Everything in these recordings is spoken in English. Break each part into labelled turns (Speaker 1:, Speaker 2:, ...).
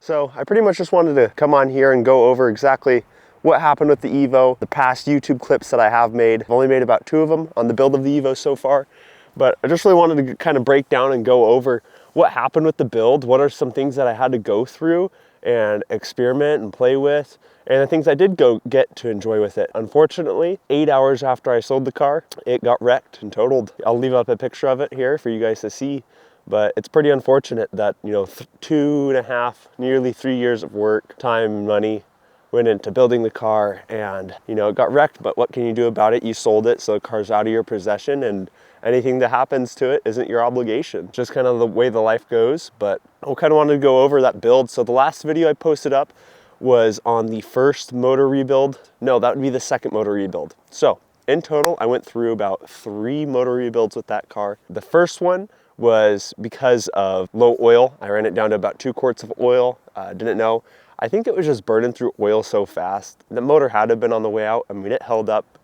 Speaker 1: So I pretty much just wanted to come on here and go over exactly what happened with the Evo, the past YouTube clips that I have made. I've only made about 2 of them on the build of the Evo so far, but I just really wanted to kind of break down and go over what happened with the build, what are some things that I had to go through and experiment and play with, and the things I did get to enjoy with it. Unfortunately, 8 hours after I sold the car, it got wrecked and totaled. I'll leave up a picture of it here for you guys to see. But it's pretty unfortunate that, 2.5, nearly 3 years of work, time, money went into building the car, and it got wrecked. But what can you do about it? You sold it, so the car's out of your possession, and anything that happens to it isn't your obligation. Just kind of the way the life goes. But I kind of wanted to go over that build. So the last video I posted up was on the first motor rebuild. No, that would be the second motor rebuild. So in total, I went through about 3 motor rebuilds with that car. The first one was because of low oil. I ran it down to about 2 quarts of oil. Didn't know. I think it was just burning through oil so fast. The motor had to have been on the way out. I mean, it held up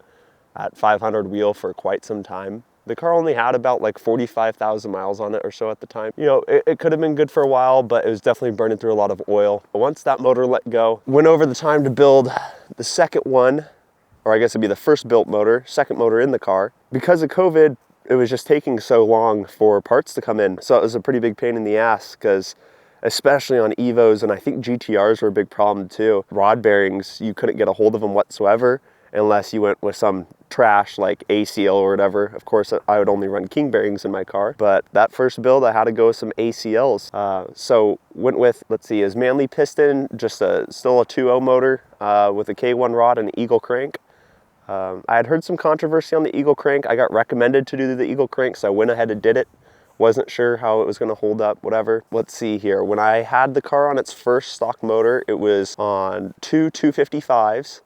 Speaker 1: at 500 wheel for quite some time. The car only had about like 45,000 miles on it or so at the time. It could have been good for a while, but it was definitely burning through a lot of oil. But once that motor let go, went over the time to build the second one, or I guess it'd be the first built motor, second motor in the car. Because of COVID, it was just taking so long for parts to come in. So it was a pretty big pain in the ass, because especially on Evos, and I think GTRs were a big problem too. Rod bearings, you couldn't get a hold of them whatsoever unless you went with some trash like ACL or whatever. Of course, I would only run King bearings in my car, but that first build, I had to go with some ACLs. So went with, let's see, is Manly piston, just still a 2.0 motor with a K1 rod and an Eagle crank. I had heard some controversy on the Eagle crank. I got recommended to do the Eagle crank, so I went ahead and did it. Wasn't sure how it was going to hold up, whatever. Let's see here. When I had the car on its first stock motor, it was on 255s.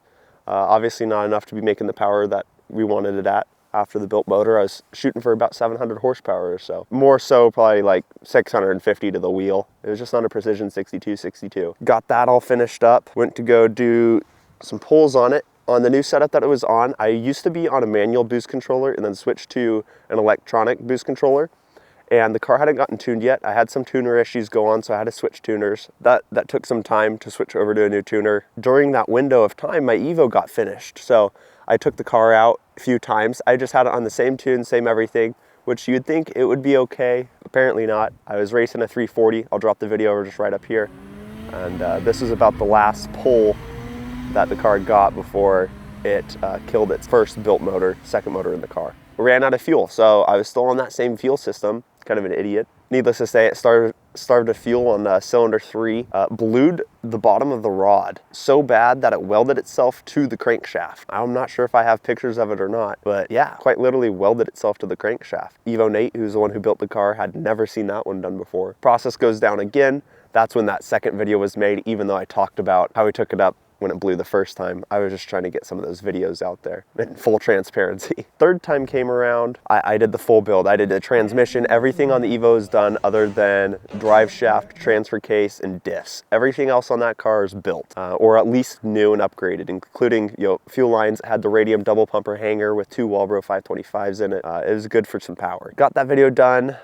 Speaker 1: Obviously not enough to be making the power that we wanted it at. After the built motor, I was shooting for about 700 horsepower or so. More so, probably like 650 to the wheel. It was just on a Precision 62. Got that all finished up. Went to go do some pulls on it. On the new setup that it was on, I used to be on a manual boost controller and then switched to an electronic boost controller. And the car hadn't gotten tuned yet. I had some tuner issues go on, so I had to switch tuners. That took some time to switch over to a new tuner. During that window of time, my Evo got finished. So I took the car out a few times. I just had it on the same tune, same everything, which you'd think it would be okay. Apparently not. I was racing a 340. I'll drop the video over just right up here. And this was about the last pull that the car got before it killed its first built motor, second motor in the car. Ran out of fuel, so I was still on that same fuel system. Kind of an idiot. Needless to say, it starved of fuel on cylinder 3, blued the bottom of the rod so bad that it welded itself to the crankshaft. I'm not sure if I have pictures of it or not, but yeah, quite literally welded itself to the crankshaft. Evo Nate, who's the one who built the car, had never seen that one done before. Process goes down again. That's when that second video was made, even though I talked about how we took it up when it blew the first time. I was just trying to get some of those videos out there in full transparency. Third time came around, I did the full build. I did the transmission. Everything on the Evo is done other than drive shaft, transfer case, and diffs. Everything else on that car is built, or at least new and upgraded, including fuel lines. It had the radium double pumper hanger with 2 Walbro 525s in it. It was good for some power. Got that video done.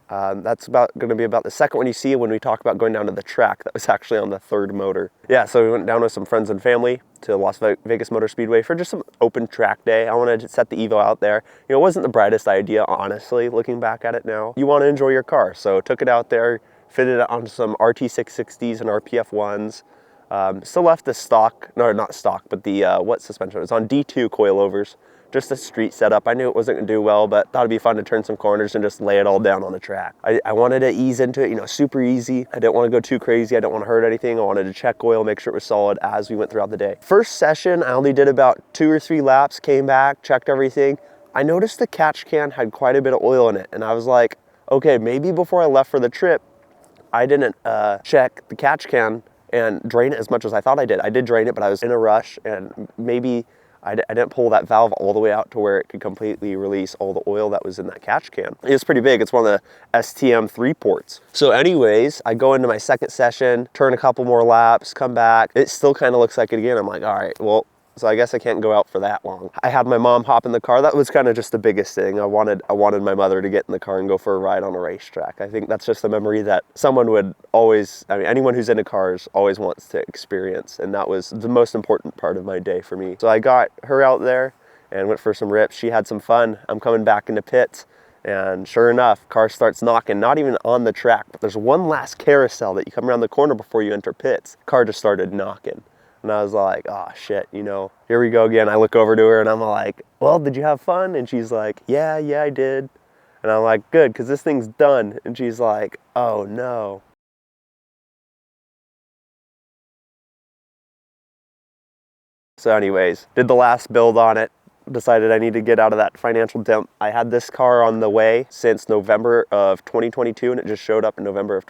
Speaker 1: That's going to be about the second one you see when we talk about going down to the track. That was actually on the third motor. Yeah, so we went down with some friends and family to Las Vegas Motor Speedway for just some open track day. I wanted to set the Evo out there. It wasn't the brightest idea, honestly, looking back at it now. You want to enjoy your car, so took it out there, fitted it onto some RT660s and RPF 1s. Still left the stock, no, not stock, but the, what suspension? It was on D2 coilovers. Just a street setup. I knew it wasn't gonna do well, but thought it'd be fun to turn some corners and just lay it all down on the track. I wanted to ease into it, super easy. I didn't want to go too crazy. I didn't want to hurt anything. I wanted to check oil, make sure it was solid as we went throughout the day. First session, I only did about 2 or 3 laps, came back, checked everything. I noticed the catch can had quite a bit of oil in it, and I was like, okay, maybe before I left for the trip, I didn't check the catch can and drain it as much as I thought I did. I did drain it, but I was in a rush, and maybe I didn't pull that valve all the way out to where it could completely release all the oil that was in that catch can. It's pretty big. It's one of the STM 3 ports. So anyways, I go into my second session, turn a couple more laps, come back. It still kind of looks like it again. I'm like, all right, well, so I guess I can't go out for that long. I had my mom hop in the car. That was kind of just the biggest thing. I wanted my mother to get in the car and go for a ride on a racetrack. I think that's just a memory that someone would always, I mean, anyone who's into cars always wants to experience, and that was the most important part of my day for me. So I got her out there and went for some rips. She had some fun. I'm coming back into pits. And sure enough, car starts knocking, not even on the track, but there's one last carousel that you come around the corner before you enter pits. Car just started knocking. And I was like, oh shit, you know, here we go again. I look over to her and I'm like, well, did you have fun? And she's like, yeah, I did. And I'm like, good, because this thing's done. And she's like, oh no. So anyways, did the last build on it. Decided I need to get out of that financial dump. I had this car on the way since November of 2022, and it just showed up in November of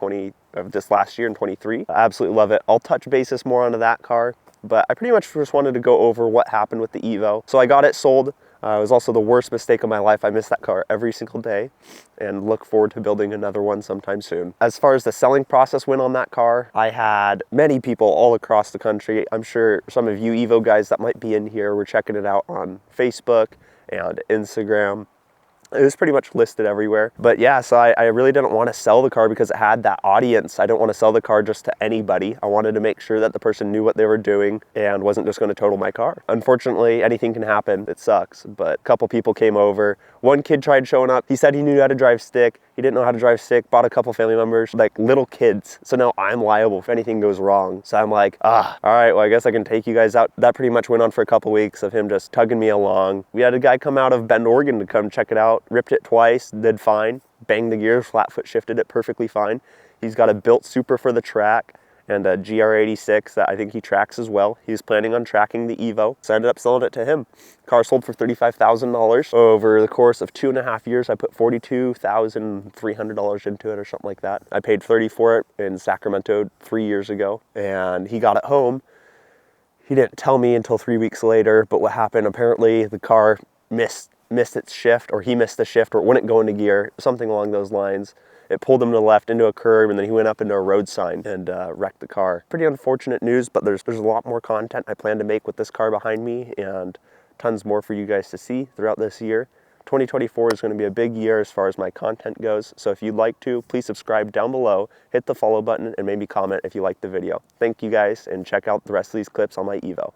Speaker 1: this last year in 23. I absolutely love it. I'll touch basis more onto that car, but I pretty much just wanted to go over what happened with the Evo. So I got it sold. It was also the worst mistake of my life. I miss that car every single day and look forward to building another one sometime soon. As far as the selling process went on that car, I had many people all across the country. I'm sure some of you Evo guys that might be in here were checking it out on Facebook and Instagram. It was pretty much listed everywhere. But yeah, so I really didn't want to sell the car because it had that audience. I don't want to sell the car just to anybody. I wanted to make sure that the person knew what they were doing and wasn't just going to total my car. Unfortunately, anything can happen. It sucks. But a couple people came over. One kid tried showing up. He said he knew how to drive stick. He didn't know how to drive stick, bought a couple family members, like little kids. So now I'm liable if anything goes wrong. So I'm like, all right, well, I guess I can take you guys out. That pretty much went on for a couple weeks of him just tugging me along. We had a guy come out of Bend, Oregon to come check it out, ripped it twice, did fine, banged the gears, flat foot shifted it perfectly fine. He's got a built Super for the track and a GR86 that I think he tracks as well. He was planning on tracking the Evo, so I ended up selling it to him. Car sold for $35,000. Over the course of 2.5 years, I put $42,300 into it or something like that. I paid $30,000 for it in Sacramento 3 years ago, and he got it home. He didn't tell me until 3 weeks later, but what happened, apparently the car missed its shift, or he missed the shift, or it wouldn't go into gear, something along those lines. It pulled him to the left into a curb, and then he went up into a road sign and wrecked the car. Pretty unfortunate news, but there's a lot more content I plan to make with this car behind me, and tons more for you guys to see throughout this year. 2024 is going to be a big year as far as my content goes, so if you'd like to, please subscribe down below, hit the follow button, and maybe comment if you liked the video. Thank you guys, and check out the rest of these clips on my Evo.